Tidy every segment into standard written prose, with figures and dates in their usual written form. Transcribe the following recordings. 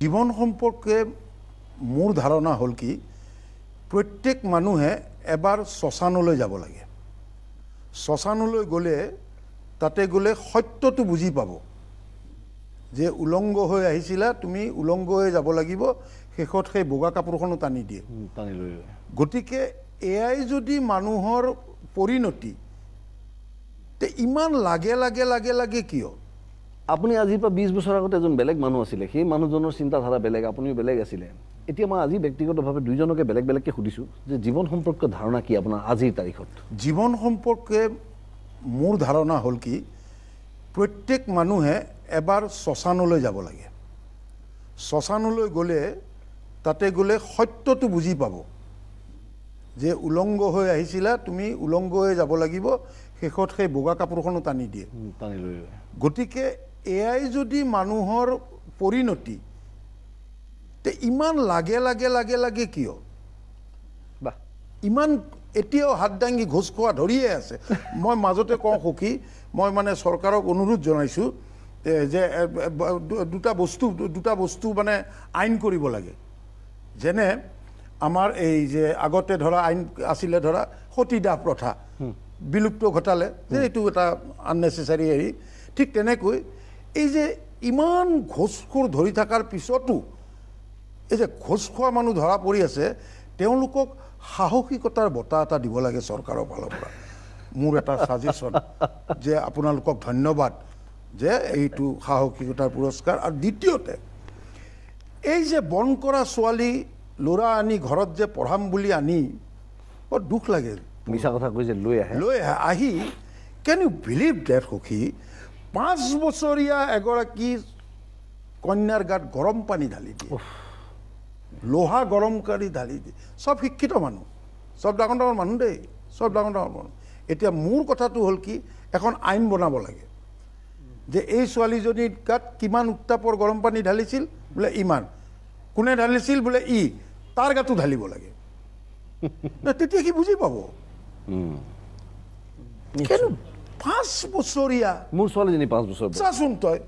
জীবন সম্পৰ্কে মোৰ ধাৰণা হ'ল কি প্ৰত্যেক মানুহে এবাৰ শ্মশানলৈ যাব লাগে। শ্মশানলৈ গ'লে তাতে গ'লে সত্যটো বুজি পাব যে উলংগ হৈ আহিছিলা, তুমি উলংগ হৈ যাব লাগিব, শেষত সেই বগা কাপোৰখনো টানি দিয়ে। গতিকে এয়াই যদি মানুহৰ পৰিণতি, তে ইমান লাগে লাগে লাগে লাগে কিয়? আপুনি আজিৰ পৰা 20 বছৰ আগতে এজন বেলেগ মানুহ আছিলে, সেই মানুহজনৰ চিন্তাধাৰা বেলেগ, আপুনিও বেলেগ আছিলে। এতিয়া মই আজি ব্যক্তিগতভাৱে দুইজনকে বেলেগ বেলেগকৈ সুধিছোঁ যে জীৱন সম্পৰ্কীয় ধাৰণা কি আপোনাৰ আজিৰ তাৰিখত? জীৱন সম্পৰ্কে মোৰ ধাৰণা হ'ল কি প্ৰত্যেক মানুহে এবাৰ শ্মশানলৈ যাব লাগে। শ্মশানলৈ গ'লে তাতে গ'লে সত্যটো বুজি পাব যে উলংগ হৈ আহিছিলা, তুমি উলংগ হৈ যাব লাগিব, শেষত সেই বগা কাপোৰখনো টানি দিয়ে। গতিকে এয়াই যদি মানুহৰ পৰিণতি, তে ইমান লাগে লাগে লাগে লাগে কিয়? ইমান এতিয়াও হাত দাঙি ঘোষ খোৱা ধৰিয়ে আছে। মই মাজতে কওঁ সখী, মই মানে চৰকাৰক অনুৰোধ জনাইছোঁ যে দুটা বস্তু মানে আইন কৰিব লাগে। যেনে আমাৰ এই যে আগতে ধৰা আইন আছিলে, ধৰা সতীদাহ প্ৰথা বিলুপ্ত ঘটালে, যে এইটো এটা আননেচেচাৰী হেৰি। ঠিক তেনেকৈ এই যে ইমান ঘোষখোৰ ধৰি থকাৰ পিছতো এই যে ঘোষ খোৱা মানুহ ধৰা পৰি আছে, তেওঁলোকক সাহসিকতাৰ বঁটা এটা দিব লাগে চৰকাৰৰ ফালৰ পৰা। মোৰ এটা ছাজেশ্যন যে আপোনালোকক ধন্যবাদ যে এইটো সাহসিকতাৰ পুৰস্কাৰ। আৰু দ্বিতীয়তে এই যে বন কৰা ছোৱালী ল'ৰা আনি ঘৰত যে পঢ়াম বুলি আনি বৰ দুখ লাগে। মিছা কথা কৈ যে লৈ আহে আহি কেন ইউ বিলিভ ডেট সখী, 5 বছৰীয়া এগৰাকী কন্যাৰ গাত গৰম পানী ঢালি দিয়ে, লোহা গৰম কৰি ঢালি দিয়ে। চব শিক্ষিত মানুহ, চব ডাঙৰ ডাঙৰ মানুহ দেই, চব ডাঙৰ ডাঙৰ মানুহ। এতিয়া মোৰ কথাটো হ'ল কি, এখন আইন বনাব লাগে যে এই ছোৱালীজনীৰ গাত কিমান উত্তাপৰ গৰম পানী ঢালিছিল, বোলে ইমান, কোনে ঢালিছিল, বোলে ই, তাৰ গাতো ঢালিব লাগে। তেতিয়া কি বুজি পাব? 5 বছৰীয়া মোৰ ছোৱালীজনী 5 বছৰ, চাচোন তই,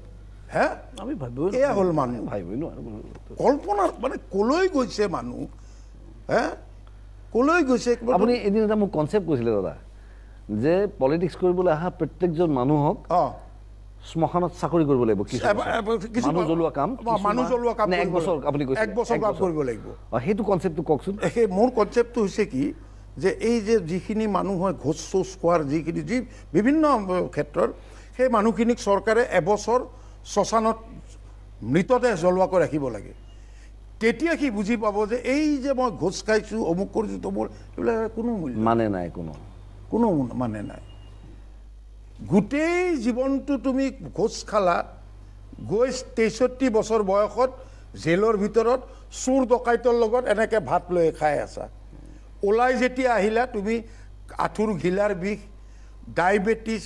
হে আমি এয়া হ'ল মানুহ। ভাবিবই নোৱাৰো কল্পনা মানে কলৈ গৈছে মানুহ, হে কলৈ গৈছে? আপুনি এদিন এটা মোক কনচেপ্ট কৈছিলে দাদা, যে পলিটিক্স কৰিবলৈ অহা প্ৰত্যেকজন মানুহক শ্মশানত চাকৰি কৰিব লাগিব, মানুহ জ্বলোৱা কাম, এক বছৰ আপুনি কৈছে, 1 বছৰ কাম কৰিব লাগিব। সেইটো কনচেপ্টটো কওকচোন। সেই মোৰ কনচেপ্টটো হৈছে কি, যে এই যে যিখিনি মানুহ হয় ঘোষ চোচ খোৱাৰ যিখিনি যি বিভিন্ন ক্ষেত্ৰত, সেই মানুহখিনিক চৰকাৰে এবছৰ শ্মশানত মৃতদেহ জ্বলোৱাকৈ ৰাখিব লাগে। তেতিয়া সি বুজি পাব যে এই যে মই ঘোষ খাইছোঁ, অমুক কৰিছোঁ, তমুক, এইবিলাক কোনো মূল্য মানে নাই, কোনো মানে নাই। গোটেই জীৱনটো তুমি ঘোষ খালা, গৈ 63 বছৰ বয়সত জেলৰ ভিতৰত চোৰ ডকাইতৰ লগত এনেকৈ ভাত লৈ খাই আছা। ওলাই যেতিয়া আহিলা, তুমি আঁঠুৰ ঘিলাৰ বিষ, ডায়েবেটিছ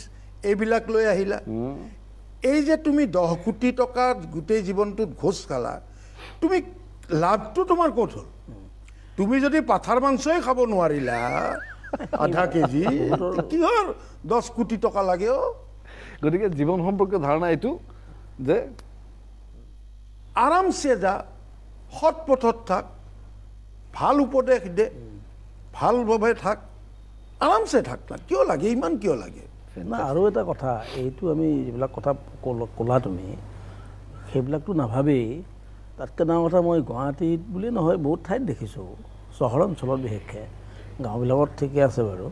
এইবিলাক লৈ আহিলা। এই যে তুমি 10 কোটি টকা গোটেই জীৱনটোত ঘোষ খালা, তুমি লাভটো তোমাৰ ক'ত হ'ল? তুমি যদি পাঠাৰ মাংসই খাব নোৱাৰিলা আধা কেজি, কিহৰ 10 কোটি টকা লাগে? গতিকে জীৱন সম্পৰ্কীয় ধাৰণা এইটো যে আৰামছে যা, সৎ পথত থাক, ভাল উপদেশ দে, ভালভাৱে থাক, আৰামছে থাক না, কিয় লাগে ইমান, কিয় লাগে? না আৰু এটা কথা, এইটো আমি যিবিলাক কথা ক'লা তুমি, সেইবিলাকতো নাভাবেই। তাতকৈ ডাঙৰ কথা, মই গুৱাহাটীত বুলি নহয় বহুত ঠাইত দেখিছোঁ, চহৰ অঞ্চলত বিশেষকৈ, গাঁওবিলাকত ঠিকে আছে বাৰু।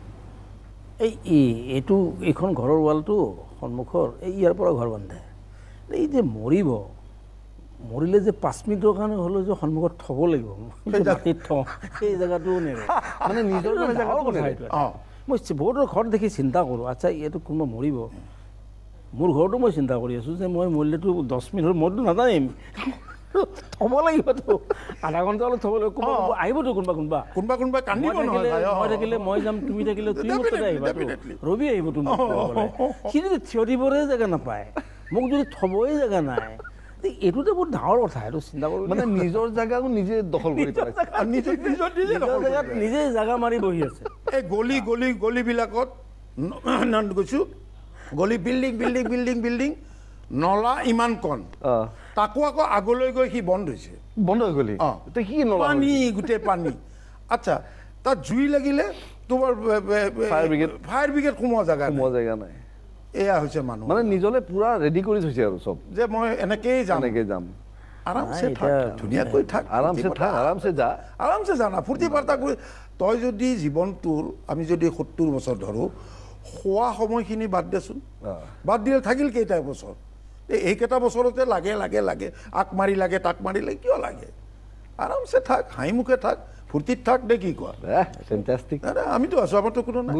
এইখন ঘৰৰ ৱালটো সন্মুখৰ, ইয়াৰ পৰা ঘৰ বান্ধে। এই যে মৰিলে যে 5 মিনিটৰ কাৰণে হ'লেও যে সন্মুখত থ'ব লাগিব, মাটিত থওঁ, সেই জেগাটোও নেৰে, মানে নিজৰ মই বহুতৰ ঘৰত দেখি চিন্তা কৰোঁ, আচ্ছা ইয়াতো কোনোবা মৰিব, মোৰ ঘৰতো মই চিন্তা কৰি আছোঁ যে মই মৰিলেতো 10 মিনিট হ'ল, মইতো নাজানিম, থ'ব লাগিবতো, আধা ঘণ্টা অলপ থ'ব লাগিব, আহিবতো কোনোবা কান্দিব, মই থাকিলে মই যাম, তুমি থাকিলে তুমি মুঠতে আহিবাতো, ৰবি আহিব তুমি। সি যদি থিয় দিবৰে জেগা নাপায়, মোক যদি থ'বই জেগা নাই, এইটোতো বহুত ডাঙৰ কথা। এইটো চিন্তা কৰিব মানে নিজৰ জেগাও নিজে দখল কৰি নিজে জেগা মাৰি বহি আছে। এই গলিবিলাকত গৈছোঁ, গলি বিল্ডিং নলা ইমান কণ, তাকো আকৌ আগলৈ গৈ সি বন্ধ হৈছে, বন্ধ হৈ গ'লি কি পানী গোটেই পানী। আচ্ছা তাত জুই লাগিলে তোমাৰ ফায়াৰ ব্ৰিগেড সোমোৱা জেগা নাই। এয়া হৈছে মানুহ মানে নিজলে পুৰা ৰেডি কৰি থৈছে আৰু চব, যে মই এনেকেই যাম আৰামছে থাক, ধুনীয়াকৈ থাক, আৰামছে জানা ফূৰ্তি ফাৰ্তা কৰি। তই যদি জীৱনটোৰ আমি যদি 70 বছৰ ধৰোঁ, খোৱা সময়খিনি বাদ দেচোন, বাদ দিলে থাকিল কেইটা বছৰ? এইকেইটা বছৰতে লাগে আক মাৰি লাগে তাক মাৰি লাগে, কিয় লাগে? আৰামছে থাক, হাঁহি মুখে থাক, ফূৰ্তিত থাক দে, কি কোৱা? ফেণ্টাষ্টিক। আমিতো আছোঁ, আমাৰতো কোনো নাই।